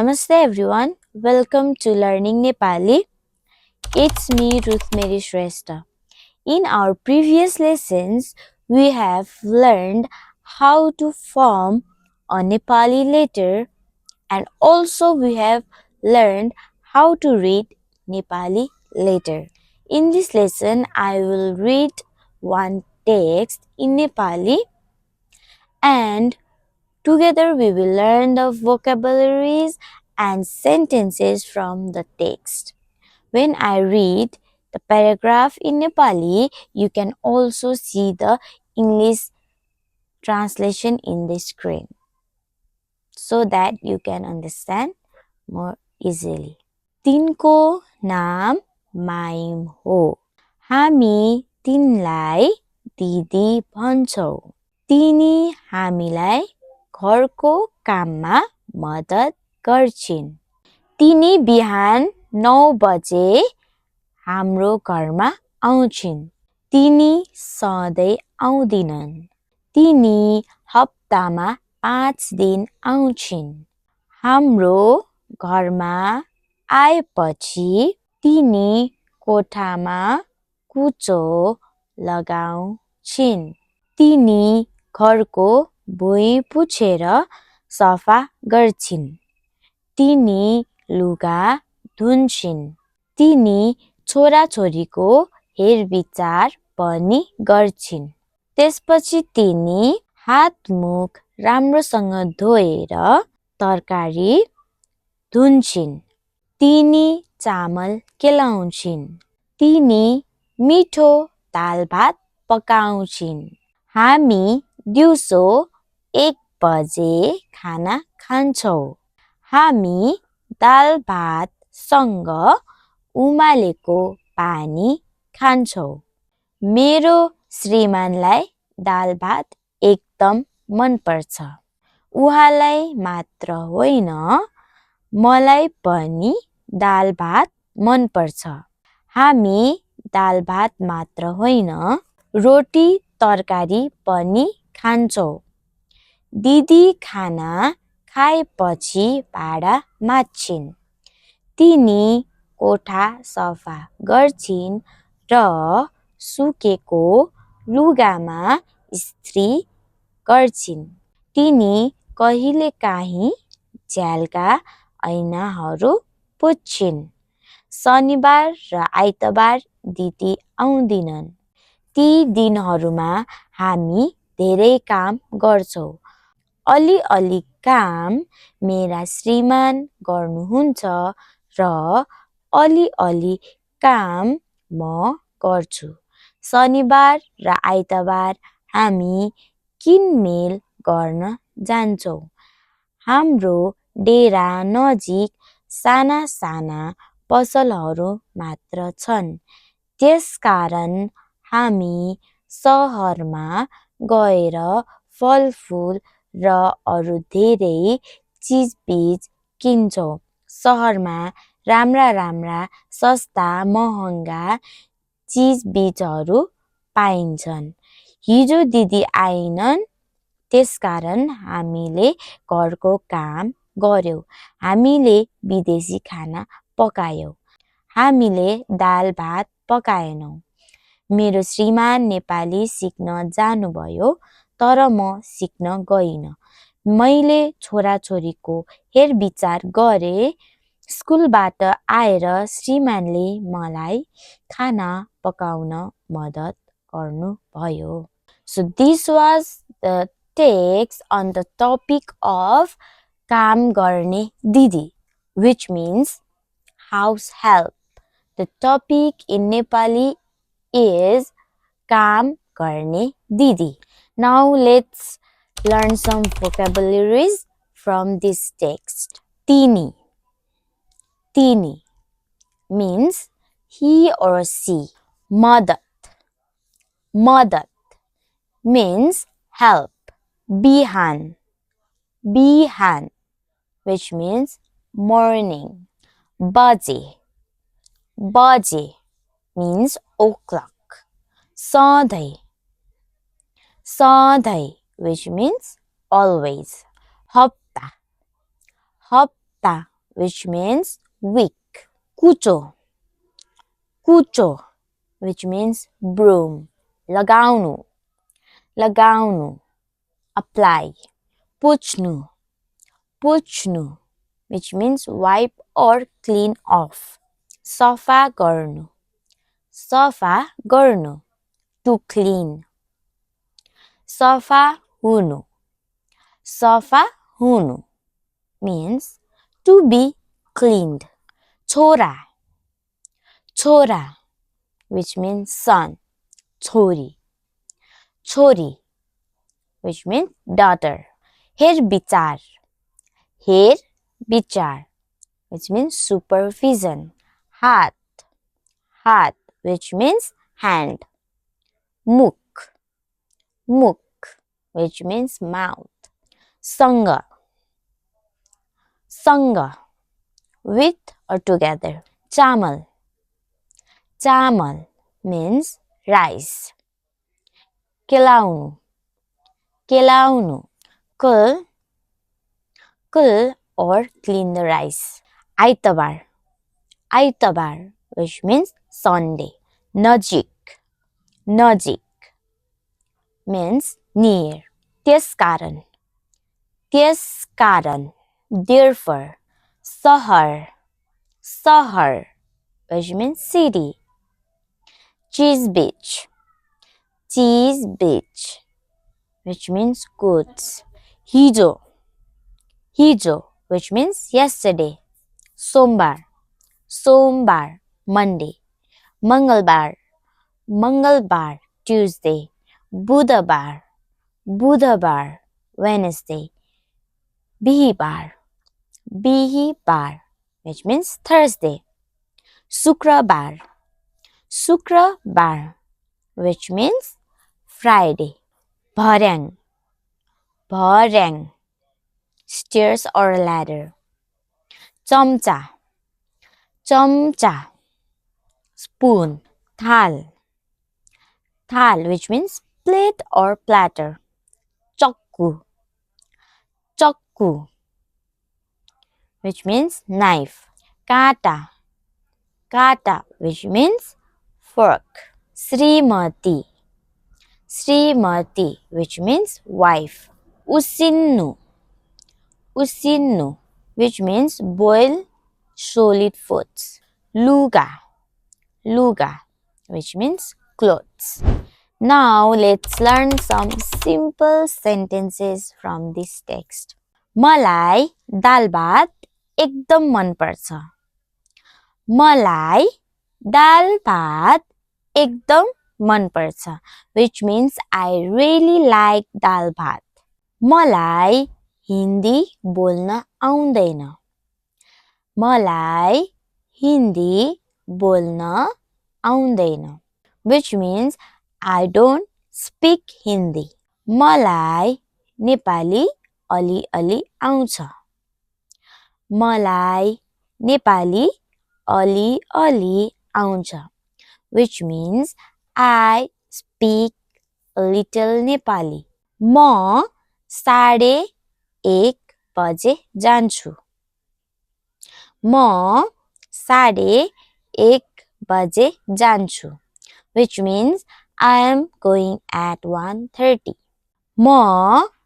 Namaste everyone, welcome to Learning Nepali. It's me Ruthmeri Shrestha. In our previous lessons, we have learned how to form a Nepali letter and also we have learned how to read Nepali letter. In this lesson, I will read one text in Nepali and together we will learn the vocabularies and sentences from the text. When I read the paragraph in Nepali, you can also see the English translation in the screen so that you can understand more easily. तिनको नाम meme हो. हामी तिनलाई दिदी भन्छौं. तिनी हामीलाई घरको काममा मद्दत गर्छिन्. तिनी बिहान 9 बजे हाम्रो घरमा आउँछिन्. तिनी सधैँ आउँदिनन्. तिनी हप्तामा 5 दिन आउँछिन्. हाम्रो घरमा आएपछि तिनी कोठामा कुचो लगाउँछिन्. तिनी घरको भुइँ पुछेर सफा गर्छिन्. तिनी लुगा धुन्छिन्. तिनी छोराछोरीको हेरविचार पनि गर्छिन्. त्यसपछि तिनी हातमुख राम्रोसँग धोएर तरकारी धुन्छिन्. तिनी चामल केलाउँछिन्. तिनी मिठो दाल भात पकाउँछिन्. हामी दिउँसो 1 बजे खाना खान्छौं. हामी दाल भात सँग उमालेको पानी खान्छौं. मेरो श्रीमानलाई दाल भात एकदम मन पर्छ. उहाँलाई मात्र होइन मलाई पनि दाल भात मन पर्छ. हामी दाल भात मात्र होइन रोटी तरकारी पनि खान्छौं. दिदी खाना खाएपछि भाँडा माझ्छिन्. तिनी कोठा सफा गर्छिन् र सुकेको लुगामा इस्त्री गर्छिन्. तिनी कहिलेकाहीँ झ्यालका ऐनाहरू पुच्छिन्. शनिबार र आइतबार दिदी आउँदिनन्. ती दिनहरूमा हामी धेरै काम गर्छौं. अलि काम मेरा श्रीमान गर्नुहुन्छ र अलि काम म गर्छु. शनिबार र आइतबार हामी किनमेल गर्न जान्छौं. हाम्रो डेरा नजिक साना साना पसलहरू मात्र छन्. त्यसकारण हामी शहरमा गएर फलफुल र अरू धेरै चीजबीज किन्छौं. शहरमा राम्रा सस्ता महँगा चीजबीजहरू पाइन्छन्. हिजो दिदी आइनन् त्यसकारण हामीले घरको काम गर्यौं. हामीले विदेशी खाना पकायौं. हामीले दाल भात पकाएनौं. मेरो श्रीमान नेपाली सिक्न जानुभयो तर म सिक्न गइन. मैले छोराछोरीको हेरविचार गरे. स्कुलबाट आएर श्रीमानले मलाई खाना पकाउन मद्दत गर्नुभयो. So this was the text on the topic of काम गर्ने दिदी, which means house help. The topic in Nepali is काम गर्ने दिदी. Now let's learn some vocabularies from this text. Tini. Tini means he or she. Madat. Madat means help. Bihan. Bihan, which means morning. Baje. Baje means o'clock. Sadhai. Sadhai, which means always. Hapta. Hapta which means weak. Kucho, kucho, which means broom. Lagaunu, lagaunu, apply. Puchnu, puchnu, which means wipe or clean off. Safa garnu, safa garnu, to clean. Safa hunu, safa hunu means to be cleaned. Chora, chora, which means son. Chori, chori, which means daughter. Her bichar, her bichar, which means supervision. Hat, hat, which means hand. Muk, muk, which means mouth. Sangha, sangha, with or together. Chamal, chamal means rice. Kilaunu, kilaunu, cool, cool or clean the rice. Aitabar, aitabar, which means Sunday. Najik, najik means near. Tyaskaran, tyaskaran, therefore. Sahar, sahar, which means city. Cheese beach, cheese beach, which means goods. Hijo, hijo, which means yesterday. Sombar, sombar, Monday. Mangalbar, mangalbar, Tuesday. Budabar, budabar, Wednesday. Bihibar, bihibar, which means Thursday. Sukrabar, sukrabar, which means Friday. Bharang, bharang, stairs or ladder. Chamcha, chamcha, spoon. Thal, thal, which means plate or platter. Chakku, chakku, which means knife. Kata, kata, which means fork. Srimati, srimati, which means wife. Usinnu, usinnu, which means boil solid foods. Luga, luga, which means clothes. Now let's learn some simple sentences from this text. मलाई दाल भात एकदम मन पर्छ. मलाई दाल भात एकदम मन पर्छ, which means I really like दाल भात. मलाई हिन्दी बोल्न आउँदैन. मलाई हिन्दी बोल्न आउँदैन, which means I don't speak Hindi. मलाई नेपाली अलि-अलि आउँछ. मलाई नेपाली अलि-अलि आउँछ, which means I speak a little Nepali. म 1:30 बजे जान्छु. म 1:30 बजे जान्छु, which means I am going at 1:30. म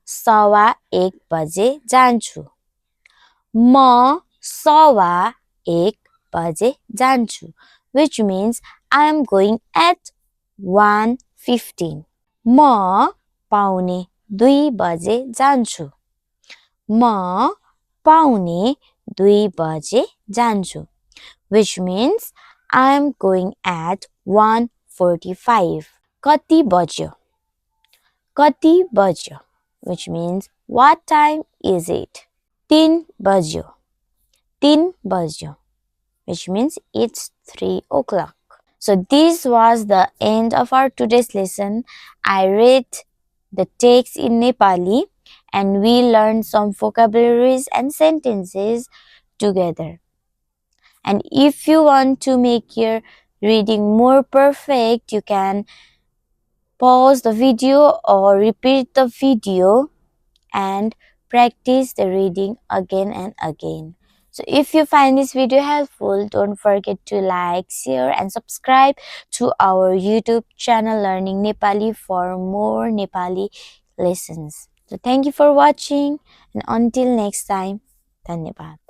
1:15 बजे जान्छु. म 1:15 बजे जान्छु, which means I am going at 1:15. म 1:45 बजे जान्छु. म 1:45 बजे जान्छु, which means I am going at 1:45. कति बज्यो? कति बज्यो? Which means what time is it? 3 बज्यो. 3 बज्यो, which means it's 3 o'clock. So this was the end of our today's lesson. I read the text in Nepali and we learned some vocabularies and sentences together. And if you want to make your reading more perfect, you can pause the video or repeat the video and practice the reading again and again. So if you find this video helpful, don't forget to like, share and subscribe to our YouTube channel Learning Nepali for more Nepali lessons. So thank you for watching and until next time, धन्यवाद.